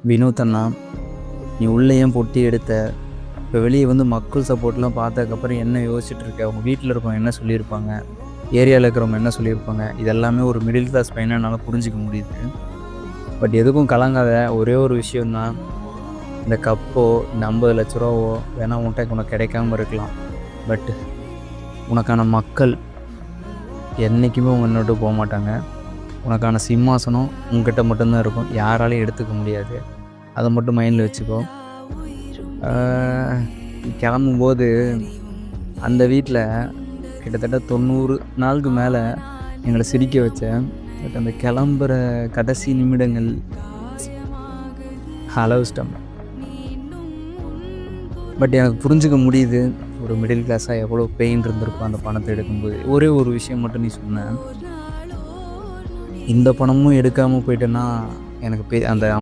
வினோத் அண்ணா, நீ உள்ளே ஏன் பொட்டி எடுத்த? இப்போ வெளியே வந்து மக்கள் சப்போர்ட்லாம் பார்த்ததுக்கப்புறம் என்ன யோசிச்சுட்டு இருக்க? அவங்க வீட்டில் இருக்கவங்க என்ன சொல்லியிருப்பாங்க? ஏரியாவில் இருக்கிறவங்க என்ன சொல்லியிருப்பாங்க? இதெல்லாமே ஒரு மிடில் கிளாஸ் பையனை என்னால் புரிஞ்சிக்க முடியுது. பட் எதுக்கும் கலங்காத. ஒரே ஒரு விஷயந்தான், இந்த கப்போ இந்த 50 லட்ச ரூபாவோ வேணா உன்கிட்ட உனக்கு கிடைக்காம இருக்கலாம். பட் உனக்கான மக்கள் என்றைக்குமே உங்களை விட்டு போக மாட்டாங்க. உனக்கான சிம்மாசனம் உங்ககிட்ட மட்டும்தான் இருக்கும், யாராலையும் எடுத்துக்க முடியாது. அதை மட்டும் மைண்டில் வச்சுக்கோ. கிளம்பும்போது அந்த வீட்டில் கிட்டத்தட்ட 90 நாளுக்கு மேலே எங்களை சிரிக்க வச்சேன். பட் அந்த கிளம்புற கடைசி நிமிடங்கள் அளவுச்சிட்டோம். பட் எனக்கு புரிஞ்சுக்க முடியுது, ஒரு மிடில் கிளாஸாக எவ்வளோ பெயின் இருந்திருக்கும் அந்த பணத்தை எடுக்கும்போது. ஒரே ஒரு விஷயம் மட்டும் நீ சொன்ன, இந்த பணமும் எடுக்காமல் போயிட்டேன்னா எனக்கு அந்த